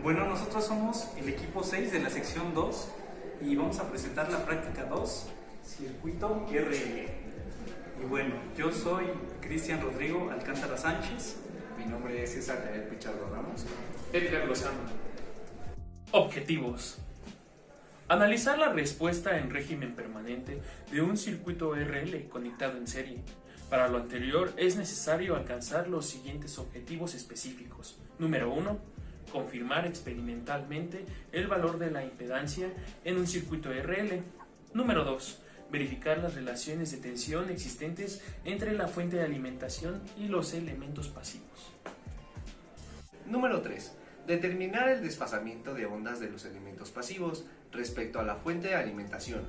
Bueno, nosotros somos el equipo 6 de la sección 2 y vamos a presentar la práctica 2, circuito RL. Y bueno, yo soy Cristian Rodrigo Alcántara Sánchez. Mi nombre es César Javier Pichardo Ramos. Edgar Lozano. Objetivos. Analizar la respuesta en régimen permanente de un circuito RL conectado en serie. Para lo anterior es necesario alcanzar los siguientes objetivos específicos. Número 1. Confirmar experimentalmente el valor de la impedancia en un circuito RL. Número 2. Verificar las relaciones de tensión existentes entre la fuente de alimentación y los elementos pasivos. Número 3. Determinar el desfasamiento de ondas de los elementos pasivos respecto a la fuente de alimentación.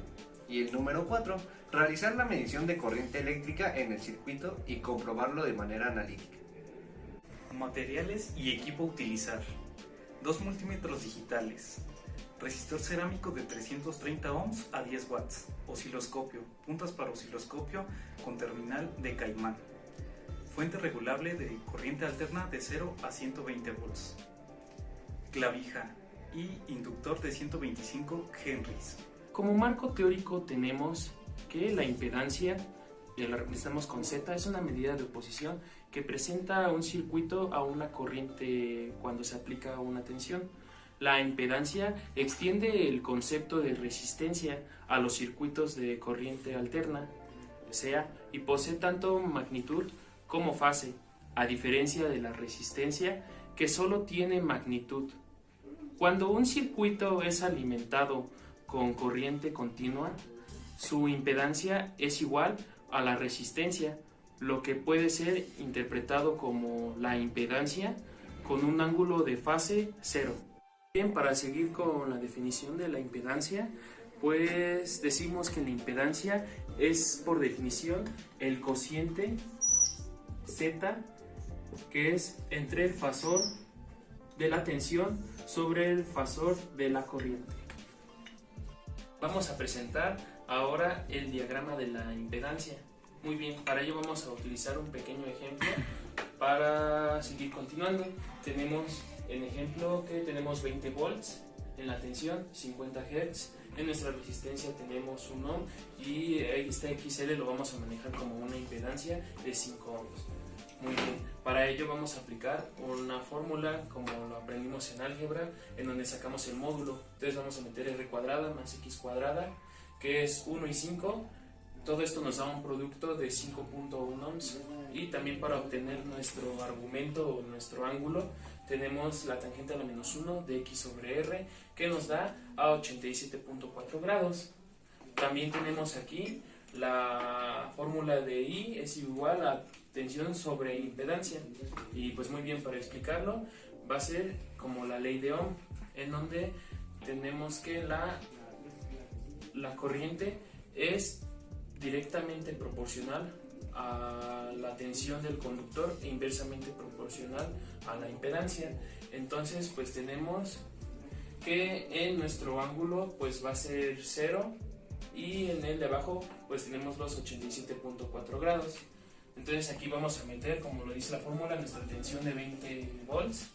Y el número 4. Realizar la medición de corriente eléctrica en el circuito y comprobarlo de manera analítica. Materiales y equipo a utilizar. 2 multímetros digitales. Resistor cerámico de 330 ohms a 10 watts. Osciloscopio. Puntas para osciloscopio con terminal de caimán. Fuente regulable de corriente alterna de 0 a 120 volts. Clavija y inductor de 125 henrys. Como marco teórico tenemos que la impedancia, que la representamos con Z, es una medida de oposición que presenta un circuito a una corriente cuando se aplica una tensión. La impedancia extiende el concepto de resistencia a los circuitos de corriente alterna, sea, y posee tanto magnitud como fase, a diferencia de la resistencia que solo tiene magnitud. Cuando un circuito es alimentado con corriente continua, su impedancia es igual a la resistencia, lo que puede ser interpretado como la impedancia con un ángulo de fase 0. Bien, para seguir con la definición de la impedancia, pues decimos que la impedancia es por definición el cociente Z, que es entre el fasor de la tensión sobre el fasor de la corriente. Vamos a presentar ahora el diagrama de la impedancia. Muy bien, para ello vamos a utilizar un pequeño ejemplo para seguir continuando. Tenemos el ejemplo que tenemos 20 volts en la tensión, 50 Hz. En nuestra resistencia tenemos 1 ohm y este XL lo vamos a manejar como una impedancia de 5 ohms. Muy bien, para ello vamos a aplicar una fórmula como lo aprendimos en álgebra, en donde sacamos el módulo. Entonces vamos a meter R cuadrada más X cuadrada, que es 1 y 5. Todo esto nos da un producto de 5.1 ohms. Y también para obtener nuestro argumento o nuestro ángulo, tenemos la tangente a la menos 1 de X sobre R, que nos da a 87.4 grados. También tenemos aquí la fórmula de I es igual a tensión sobre impedancia. Y pues muy bien, para explicarlo, va a ser como la ley de Ohm, en donde tenemos que la corriente es directamente proporcional a la tensión del conductor e inversamente proporcional a la impedancia. Entonces pues tenemos que en nuestro ángulo pues va a ser 0 y en el de abajo pues tenemos los 87.4 grados. Entonces aquí vamos a meter, como lo dice la fórmula, nuestra tensión de 20 volts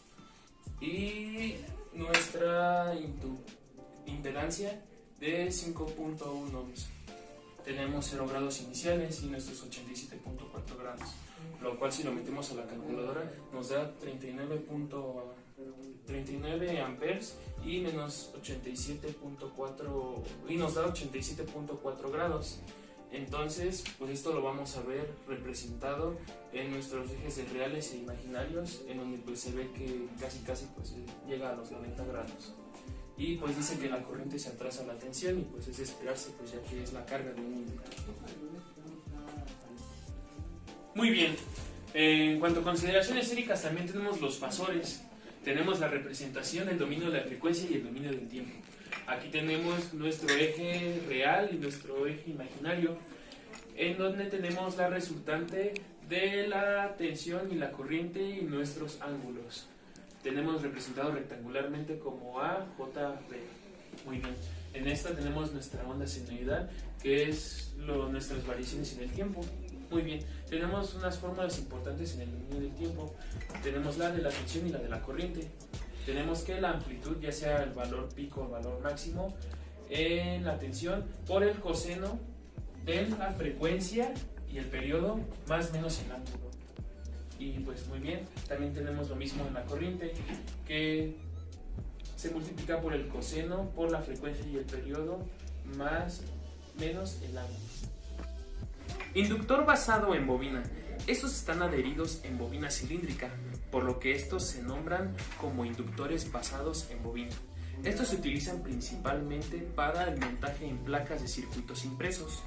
y nuestra impedancia de 5.1 ohms. Tenemos 0 grados iniciales y nuestros 87.4 grados, lo cual si lo metemos a la calculadora nos da 39 amperes y menos 87.4 y nos da 87.4 grados. Entonces pues esto lo vamos a ver representado en nuestros ejes reales e imaginarios, en donde pues se ve que casi pues llega a los 90 grados. Y pues dice que la corriente se atrasa a la tensión y pues es de esperarse, pues ya que es la carga de un inductor. Muy bien, en cuanto a consideraciones teóricas también tenemos los fasores. Tenemos la representación, el dominio de la frecuencia y el dominio del tiempo. Aquí tenemos nuestro eje real y nuestro eje imaginario, en donde tenemos la resultante de la tensión y la corriente y nuestros ángulos. Tenemos representado rectangularmente como A, J, B. Muy bien. En esta tenemos nuestra onda senoidal, que es nuestras variaciones en el tiempo. Muy bien. Tenemos unas fórmulas importantes en el dominio del tiempo. Tenemos la de la tensión y la de la corriente. tenemos que la amplitud, ya sea el valor pico o el valor máximo, en la tensión por el coseno de la frecuencia y el periodo más menos el ángulo. Y pues muy bien, también tenemos lo mismo en la corriente, que se multiplica por el coseno por la frecuencia y el periodo más menos el ángulo. Inductor basado en bobina. Estos están adheridos en bobina cilíndrica, por lo que estos se nombran como inductores basados en bobina. Estos se utilizan principalmente para el montaje en placas de circuitos impresos.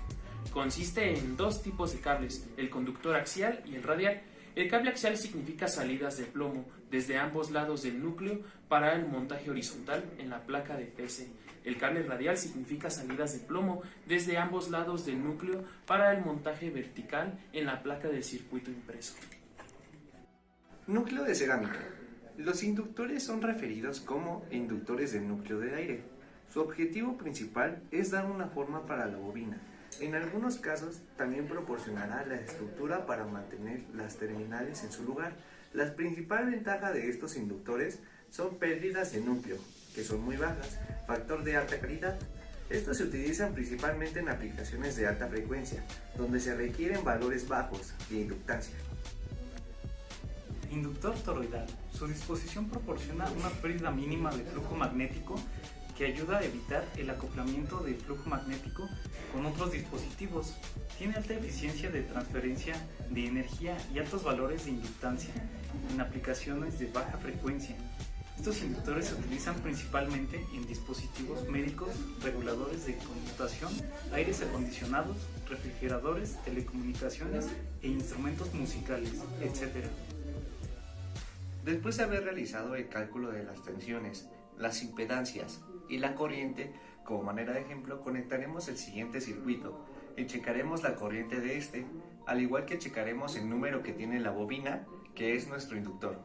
Consiste en dos tipos de cables, el conductor axial y el radial. El cable axial significa salidas de plomo desde ambos lados del núcleo para el montaje horizontal en la placa de PC. El cable radial significa salidas de plomo desde ambos lados del núcleo para el montaje vertical en la placa del circuito impreso. Núcleo de cerámica. Los inductores son referidos como inductores del núcleo de aire. Su objetivo principal es dar una forma para la bobina. En algunos casos también proporcionará la estructura para mantener las terminales en su lugar. La principal ventaja de estos inductores son pérdidas de núcleo, que son muy bajas, factor de alta calidad. Estos se utilizan principalmente en aplicaciones de alta frecuencia, donde se requieren valores bajos de inductancia. Inductor toroidal. Su disposición proporciona una pérdida mínima de flujo magnético que ayuda a evitar el acoplamiento de flujo magnético con otros dispositivos. Tiene alta eficiencia de transferencia de energía y altos valores de inductancia en aplicaciones de baja frecuencia. Estos inductores se utilizan principalmente en dispositivos médicos, reguladores de conmutación, aires acondicionados, refrigeradores, telecomunicaciones e instrumentos musicales, etc. Después de haber realizado el cálculo de las tensiones, las impedancias y la corriente, como manera de ejemplo, conectaremos el siguiente circuito y checaremos la corriente de este, al igual que checaremos el número que tiene la bobina, que es nuestro inductor.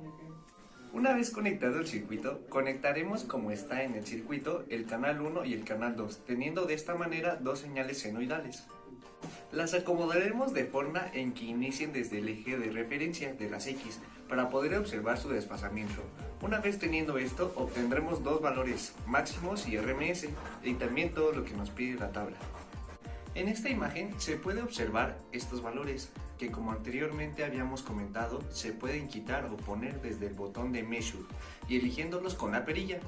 Una vez conectado el circuito, conectaremos como está en el circuito el canal 1 y el canal 2, teniendo de esta manera dos señales senoidales. Las acomodaremos de forma en que inicien desde el eje de referencia de las X para poder observar su desfasamiento. Una vez teniendo esto, obtendremos dos valores máximos y RMS y también todo lo que nos pide la tabla. En esta imagen se puede observar estos valores que, como anteriormente habíamos comentado, se pueden quitar o poner desde el botón de Measure y eligiéndolos con la perilla.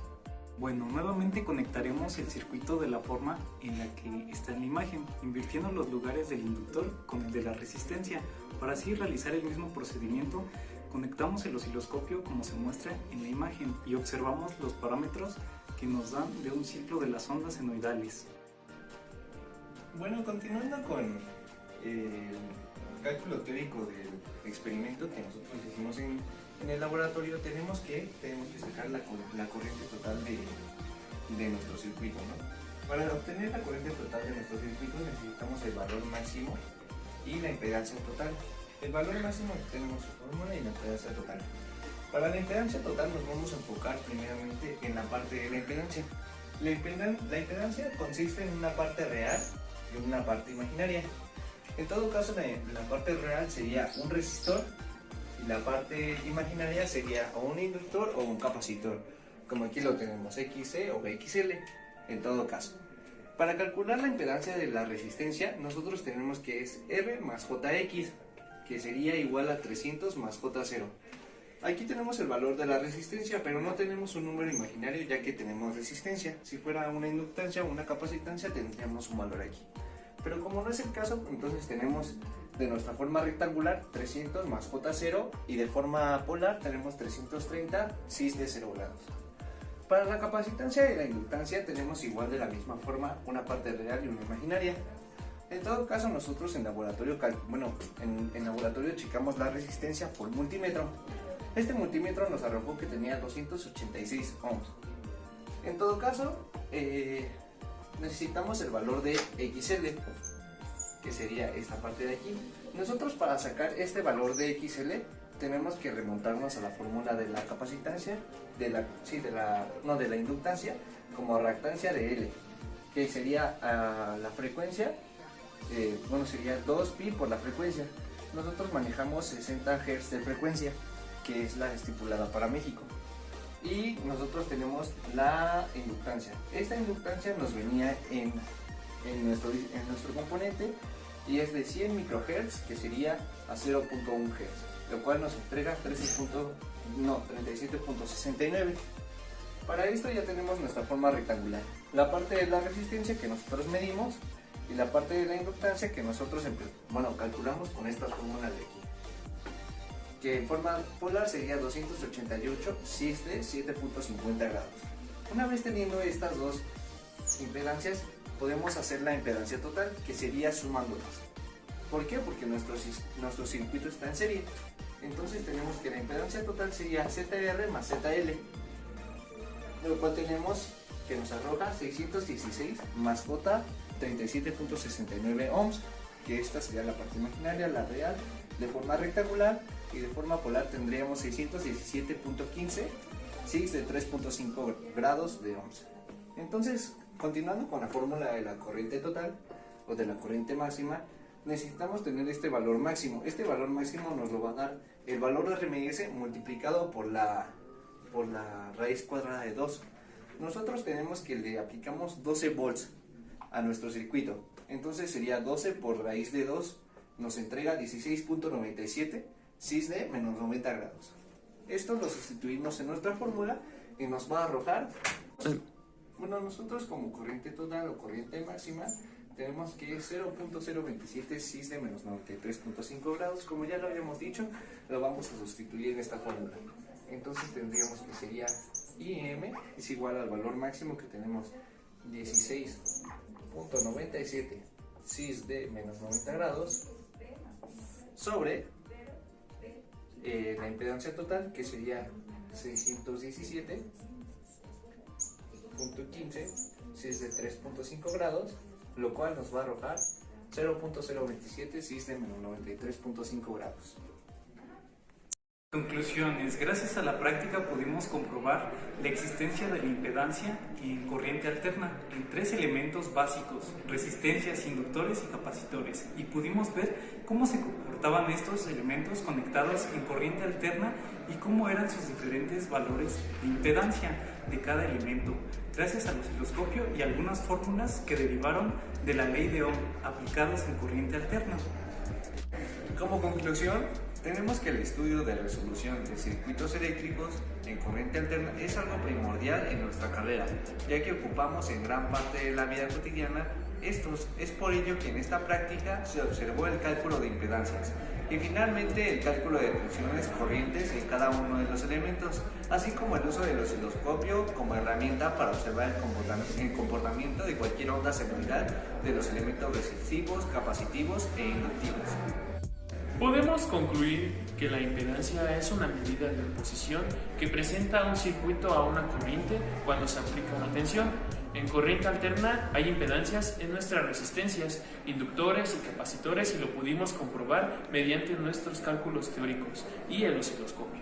Bueno, nuevamente conectaremos el circuito de la forma en la que está en la imagen, invirtiendo los lugares del inductor con el de la resistencia. Para así realizar el mismo procedimiento, conectamos el osciloscopio como se muestra en la imagen y observamos los parámetros que nos dan de un ciclo de las ondas senoidales. Bueno, continuando con el cálculo teórico del experimento que nosotros hicimos en el laboratorio, tenemos que sacar la corriente total de nuestro circuito, ¿no? Para obtener la corriente total de nuestro circuito necesitamos el valor máximo y la impedancia total. El valor máximo tenemos su fórmula y la impedancia total. Para la impedancia total nos vamos a enfocar primeramente en la parte de la impedancia. La impedancia consiste en una parte real y una parte imaginaria. En todo caso, la parte real sería un resistor y la parte imaginaria sería o un inductor o un capacitor, como aquí lo tenemos, XC o XL en todo caso. Para calcular la impedancia de la resistencia, nosotros tenemos que es R más JX, que sería igual a 300 más J0. Aquí tenemos el valor de la resistencia, pero no tenemos un número imaginario ya que tenemos resistencia. Si fuera una inductancia o una capacitancia tendríamos un valor aquí. Pero como no es el caso, entonces tenemos de nuestra forma rectangular 300 más J0 y de forma polar tenemos 330 cis de 0 grados. Para la capacitancia y la inductancia tenemos igual de la misma forma una parte real y una imaginaria. En todo caso nosotros en laboratorio checamos la resistencia por multímetro. Este multímetro nos arrojó que tenía 286 ohms. En todo caso necesitamos el valor de XL, que sería esta parte de aquí. Nosotros para sacar este valor de XL tenemos que remontarnos a la fórmula de la capacitancia, de la inductancia como reactancia de L, que sería la frecuencia, sería 2pi por la frecuencia. Nosotros manejamos 60 Hz de frecuencia, que es la estipulada para México. y nosotros tenemos la inductancia. Esta inductancia nos venía en nuestro componente y es de 100 microhertz, que sería a 0.1 Hz, lo cual nos entrega 37.69. Para esto ya tenemos nuestra forma rectangular, la parte de la resistencia que nosotros medimos y la parte de la inductancia que nosotros calculamos con estas fórmulas de aquí, que en forma polar sería 288 cis de 7.50 grados. Una vez teniendo estas dos impedancias, podemos hacer la impedancia total, que sería sumándolas. ¿Por qué? Porque nuestro circuito está en serie. Entonces tenemos que la impedancia total sería ZR más ZL, lo cual tenemos que nos arroja 616 más J 37.69 ohms, que esta sería la parte imaginaria, la real, de forma rectangular, y de forma polar tendríamos 617.15 cis de 3.5 grados de ohms. Entonces, continuando con la fórmula de la corriente total o de la corriente máxima, necesitamos tener este valor máximo. Este valor máximo nos lo va a dar el valor de RMS multiplicado por la raíz cuadrada de 2. Nosotros tenemos que le aplicamos 12 volts a nuestro circuito, entonces sería 12 por raíz de 2, nos entrega 16.97 cis de menos 90 grados. Esto lo sustituimos en nuestra fórmula y nos va a arrojar, nosotros como corriente total o corriente máxima tenemos que 0.027 cis de menos 93.5 grados, como ya lo habíamos dicho, lo vamos a sustituir en esta fórmula. Entonces tendríamos que sería IM es igual al valor máximo que tenemos, 16.97 cis de menos 90 grados, sobre la impedancia total, que sería 617.15 cis de 3.5 grados, lo cual nos va a arrojar 0.027 cis de menos 93.5 grados. Conclusiones. Gracias a la práctica pudimos comprobar la existencia de la impedancia en corriente alterna en tres elementos básicos: resistencias, inductores y capacitores, y pudimos ver cómo se comportaban estos elementos conectados en corriente alterna y cómo eran sus diferentes valores de impedancia de cada elemento, gracias al osciloscopio y algunas fórmulas que derivaron de la ley de Ohm aplicados en corriente alterna. Como conclusión, tenemos que el estudio de resolución de circuitos eléctricos en corriente alterna es algo primordial en nuestra carrera, ya que ocupamos en gran parte de la vida cotidiana estos. Es por ello que en esta práctica se observó el cálculo de impedancias y finalmente el cálculo de tensiones corrientes en cada uno de los elementos, así como el uso del osciloscopio como herramienta para observar el comportamiento de cualquier onda senoidal de los elementos resistivos, capacitivos e inductivos. Podemos concluir que la impedancia es una medida de oposición que presenta un circuito a una corriente cuando se aplica una tensión. En corriente alterna hay impedancias en nuestras resistencias, inductores y capacitores, y lo pudimos comprobar mediante nuestros cálculos teóricos y el osciloscopio.